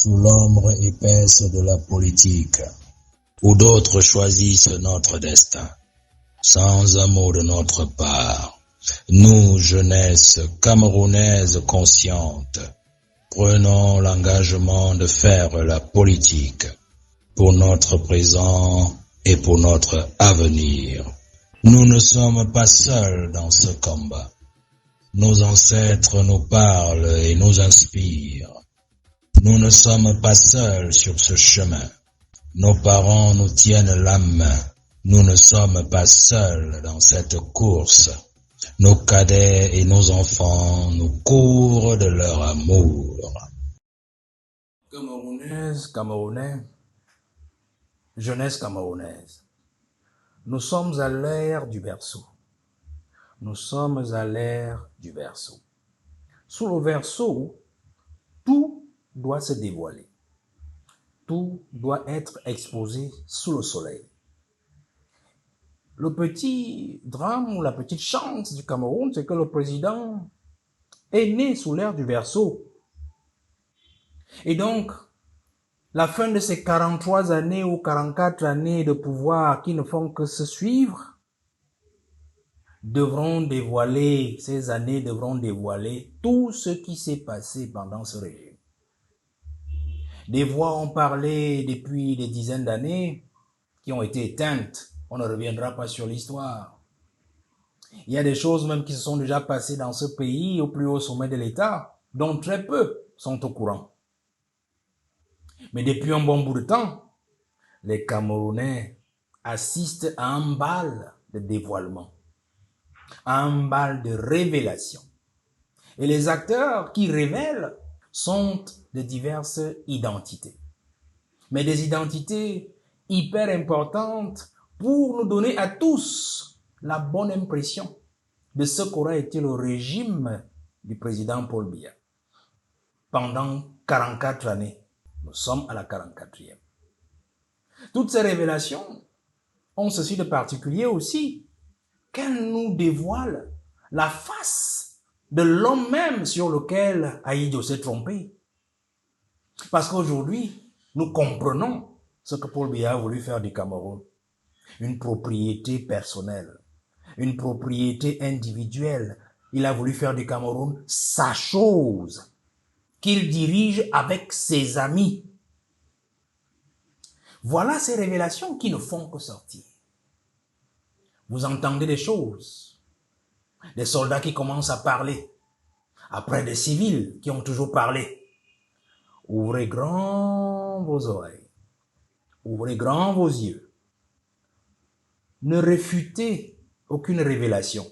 sous l'ombre épaisse de la politique, où d'autres choisissent notre destin, sans un mot de notre part. Nous, jeunesse camerounaise consciente, prenons l'engagement de faire la politique pour notre présent et pour notre avenir. Nous ne sommes pas seuls dans ce combat. Nos ancêtres nous parlent et nous inspirent. Nous ne sommes pas seuls sur ce chemin. Nos parents nous tiennent la main. Nous ne sommes pas seuls dans cette course. Nos cadets et nos enfants nous courent de leur amour. Camerounaises, Camerounais, jeunesse camerounaise, nous sommes à l'ère du berceau. Nous sommes à l'ère du berceau. Sous le berceau, tout doit se dévoiler. Tout doit être exposé sous le soleil. Le petit drame ou la petite chance du Cameroun, c'est que le président est né sous l'ère du berceau. Et donc, la fin de ces 43 années ou 44 années de pouvoir qui ne font que se suivre ces années devront dévoiler tout ce qui s'est passé pendant ce régime. Des voix ont parlé depuis des dizaines d'années qui ont été éteintes. On ne reviendra pas sur l'histoire. Il y a des choses même qui se sont déjà passées dans ce pays au plus haut sommet de l'État, dont très peu sont au courant. Mais depuis un bon bout de temps, les Camerounais assistent à un bal de dévoilement, à un bal de révélation. Et les acteurs qui révèlent sont de diverses identités. Mais des identités hyper importantes pour nous donner à tous la bonne impression de ce qu'aura été le régime du président Paul Biya pendant 44 années. Nous sommes à la 44e. Toutes ces révélations ont ceci de particulier aussi, qu'elles nous dévoilent la face de l'homme même sur lequel Ahidjo s'est trompé. Parce qu'aujourd'hui, nous comprenons ce que Paul Biya a voulu faire du Cameroun. Une propriété personnelle, une propriété individuelle. Il a voulu faire du Cameroun sa chose, qu'il dirige avec ses amis. Voilà ces révélations qui ne font que sortir. Vous entendez des choses, des soldats qui commencent à parler, après des civils qui ont toujours parlé. Ouvrez grand vos oreilles, ouvrez grand vos yeux. Ne réfutez aucune révélation.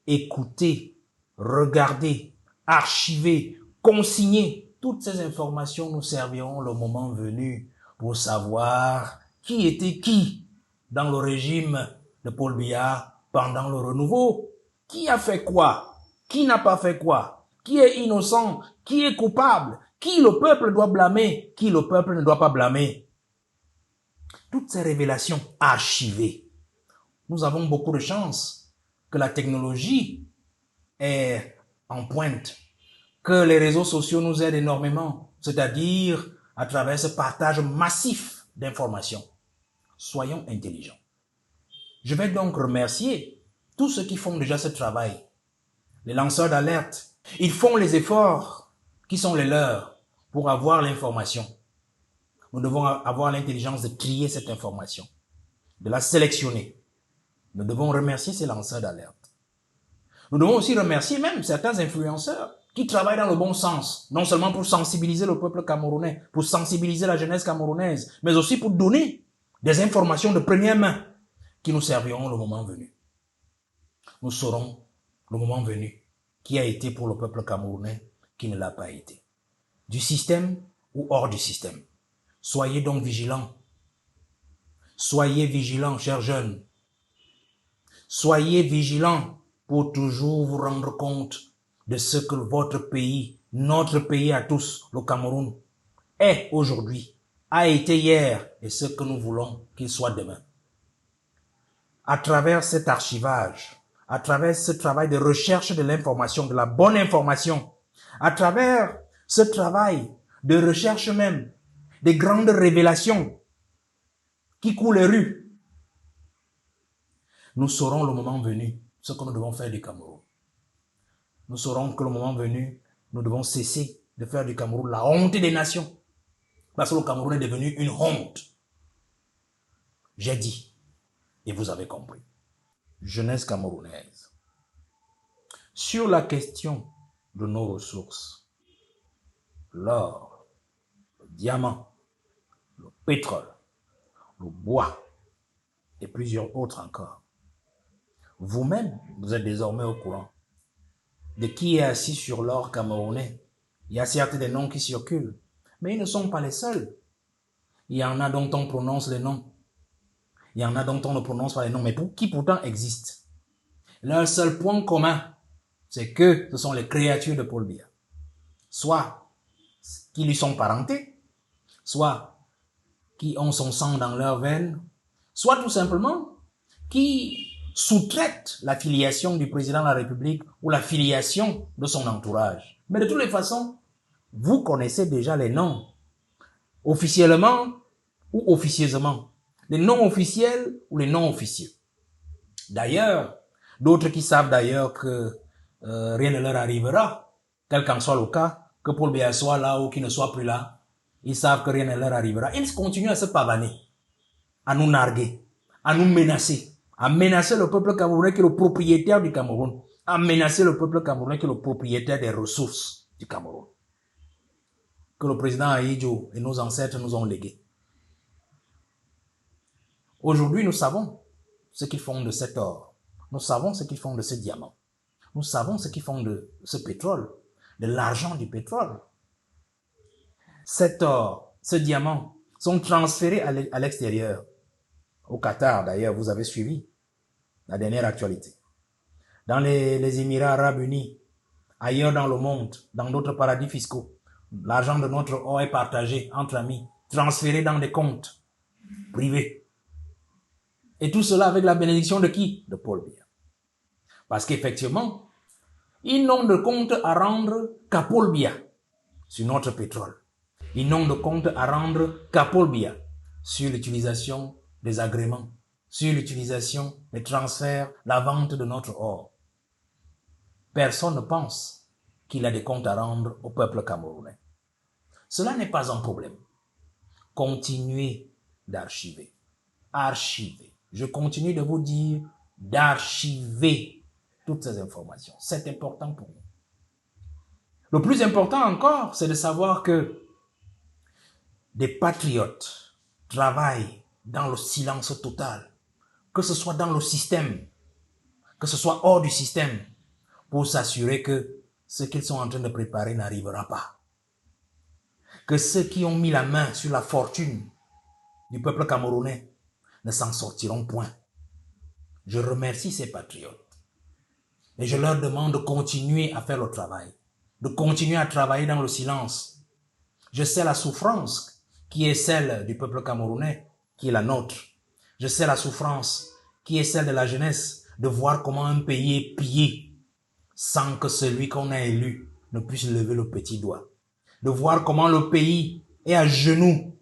Écoutez, regardez, archivez, consignez. Toutes ces informations nous serviront le moment venu pour savoir qui était qui dans le régime de Paul Biya pendant le renouveau. Qui a fait quoi? Qui n'a pas fait quoi? Qui est innocent? Qui est coupable? Qui le peuple doit blâmer? Qui le peuple ne doit pas blâmer? Toutes ces révélations archivées. Nous avons beaucoup de chance que la technologie est en pointe, que les réseaux sociaux nous aident énormément, c'est-à-dire à travers ce partage massif d'informations. Soyons intelligents. Je vais donc remercier tous ceux qui font déjà ce travail. Les lanceurs d'alerte, ils font les efforts qui sont les leurs pour avoir l'information. Nous devons avoir l'intelligence de trier cette information, de la sélectionner. Nous devons remercier ces lanceurs d'alerte. Nous devons aussi remercier même certains influenceurs qui travaillent dans le bon sens, non seulement pour sensibiliser le peuple camerounais, pour sensibiliser la jeunesse camerounaise, mais aussi pour donner des informations de première main qui nous serviront le moment venu. Nous saurons le moment venu qui a été pour le peuple camerounais, qui ne l'a pas été. Du système ou hors du système. Soyez donc vigilants. Soyez vigilants, chers jeunes. Soyez vigilants pour toujours vous rendre compte de ce que votre pays, notre pays à tous, le Cameroun, est aujourd'hui, a été hier et ce que nous voulons qu'il soit demain. À travers cet archivage, à travers ce travail de recherche de l'information, de la bonne information, à travers ce travail de recherche même, des grandes révélations qui coulent les rues. Nous saurons le moment venu ce que nous devons faire du Cameroun. Nous saurons que le moment venu, nous devons cesser de faire du Cameroun la honte des nations. Parce que le Cameroun est devenu une honte. J'ai dit, et vous avez compris. Jeunesse camerounaise. Sur la question de nos ressources, l'or, le diamant, le pétrole, le bois et plusieurs autres encore. Vous-même, vous êtes désormais au courant de qui est assis sur l'or camerounais. Il y a certes des noms qui circulent, mais ils ne sont pas les seuls. Il y en a dont on prononce les noms. Il y en a dont on ne prononce pas les noms, mais qui pourtant existent. Leur seul point commun, c'est que ce sont les créatures de Paul Biya. Soit qui lui sont parentés, soit qui ont son sang dans leurs veines, soit tout simplement qui sous-traitent la filiation du président de la République ou la filiation de son entourage. Mais de toutes les façons, vous connaissez déjà les noms, officiellement ou officieusement, les noms officiels ou les noms officieux. D'ailleurs, d'autres qui savent d'ailleurs que rien ne leur arrivera, quel qu'en soit le cas, que Paul Biya soit là ou qu'il ne soit plus là, ils savent que rien ne leur arrivera. Ils continuent à se pavaner, à nous narguer, à nous menacer, à menacer le peuple camerounais qui est le propriétaire du Cameroun, à menacer le peuple camerounais qui est le propriétaire des ressources du Cameroun, que le président Ahidjo et nos ancêtres nous ont légués. Aujourd'hui, nous savons ce qu'ils font de cet or. Nous savons ce qu'ils font de ce diamant. Nous savons ce qu'ils font de ce pétrole, de l'argent du pétrole. Cet or, ce diamant sont transférés à l'extérieur. Au Qatar, d'ailleurs, vous avez suivi la dernière actualité. Dans les Émirats arabes unis, ailleurs dans le monde, dans d'autres paradis fiscaux, l'argent de notre or est partagé entre amis, transféré dans des comptes privés. Et tout cela avec la bénédiction de qui? De Paul Biya. Parce qu'effectivement, ils n'ont de compte à rendre qu'à Paul Biya sur notre pétrole. Ils n'ont de compte à rendre qu'à Paul Biya sur l'utilisation des agréments, sur l'utilisation des transferts, la vente de notre or. Personne ne pense qu'il a des comptes à rendre au peuple camerounais. Cela n'est pas un problème. Continuez d'archiver. Archiver. Je continue de vous dire d'archiver toutes ces informations. C'est important pour nous. Le plus important encore, c'est de savoir que des patriotes travaillent dans le silence total, que ce soit dans le système, que ce soit hors du système, pour s'assurer que ce qu'ils sont en train de préparer n'arrivera pas. Que ceux qui ont mis la main sur la fortune du peuple camerounais ne s'en sortiront point. Je remercie ces patriotes et je leur demande de continuer à faire le travail, de continuer à travailler dans le silence. Je sais la souffrance qui est celle du peuple camerounais, qui est la nôtre. Je sais la souffrance qui est celle de la jeunesse, de voir comment un pays est pillé sans que celui qu'on a élu ne puisse lever le petit doigt. De voir comment le pays est à genoux,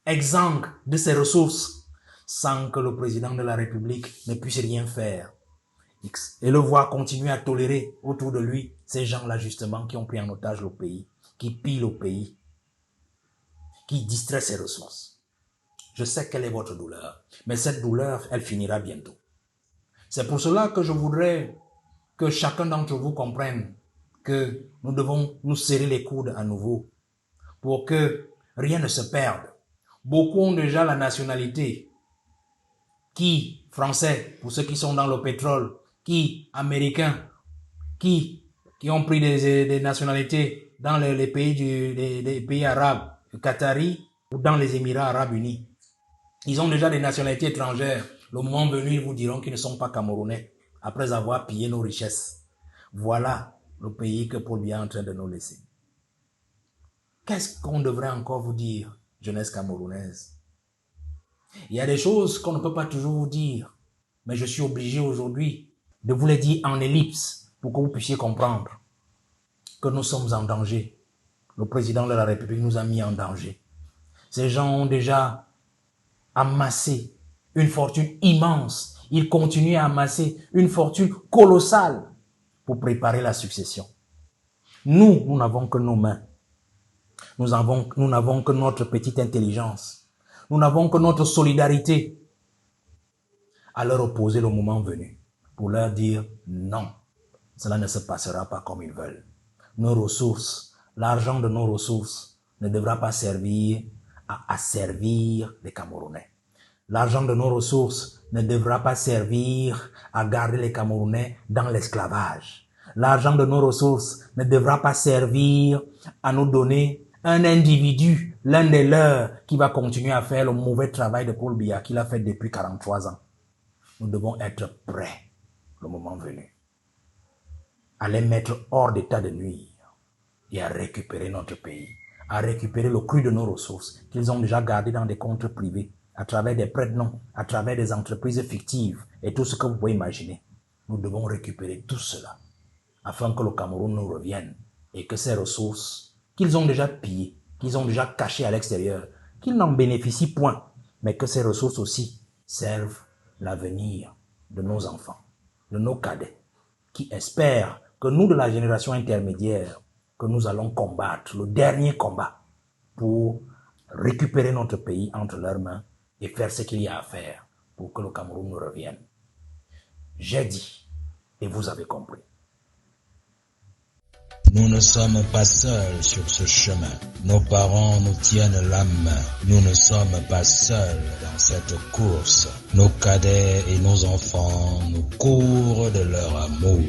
exsangue de ses ressources, sans que le président de la République ne puisse rien faire. Et le voir continuer à tolérer autour de lui ces gens-là justement qui ont pris en otage le pays, qui pillent le pays, qui distraient ses ressources. Je sais quelle est votre douleur, mais cette douleur, elle finira bientôt. C'est pour cela que je voudrais que chacun d'entre vous comprenne que nous devons nous serrer les coudes à nouveau pour que rien ne se perde. Beaucoup ont déjà la nationalité. Qui français, pour ceux qui sont dans le pétrole, qui américains, qui ont pris des nationalités dans les pays des pays arabes, le Qatari ou dans les Émirats arabes unis. Ils ont déjà des nationalités étrangères. Le moment venu, ils vous diront qu'ils ne sont pas camerounais après avoir pillé nos richesses. Voilà le pays que Paul Biya est en train de nous laisser. Qu'est-ce qu'on devrait encore vous dire, jeunesse camerounaise? Il y a des choses qu'on ne peut pas toujours vous dire, mais je suis obligé aujourd'hui de vous les dire en ellipse pour que vous puissiez comprendre que nous sommes en danger, le président de la République nous a mis en danger. Ces gens ont déjà amassé une fortune immense. Ils continuent à amasser une fortune colossale pour préparer la succession. Nous n'avons que nos mains. Nous n'avons que notre petite intelligence. Nous n'avons que notre solidarité à leur opposer le moment venu pour leur dire non, cela ne se passera pas comme ils veulent. Nos ressources, l'argent de nos ressources ne devra pas servir à asservir les Camerounais. L'argent de nos ressources ne devra pas servir à garder les Camerounais dans l'esclavage. L'argent de nos ressources ne devra pas servir à nous donner un individu, l'un des leurs, qui va continuer à faire le mauvais travail de Paul Biya qu'il a fait depuis 43 ans. Nous devons être prêts, le moment venu, à les mettre hors d'état de nuire et à récupérer notre pays, à récupérer le cru de nos ressources qu'ils ont déjà gardé dans des comptes privés, à travers des prête-noms, à travers des entreprises fictives et tout ce que vous pouvez imaginer. Nous devons récupérer tout cela afin que le Cameroun nous revienne et que ces ressources qu'ils ont déjà pillées, qu'ils ont déjà cachées à l'extérieur, qu'ils n'en bénéficient point, mais que ces ressources aussi servent l'avenir de nos enfants, de nos cadets, qui espèrent que nous, de la génération intermédiaire, que nous allons combattre le dernier combat pour récupérer notre pays entre leurs mains et faire ce qu'il y a à faire pour que le Cameroun nous revienne. J'ai dit, et vous avez compris. Nous ne sommes pas seuls sur ce chemin. Nos parents nous tiennent la main. Nous ne sommes pas seuls dans cette course. Nos cadets et nos enfants nous courent de leur amour.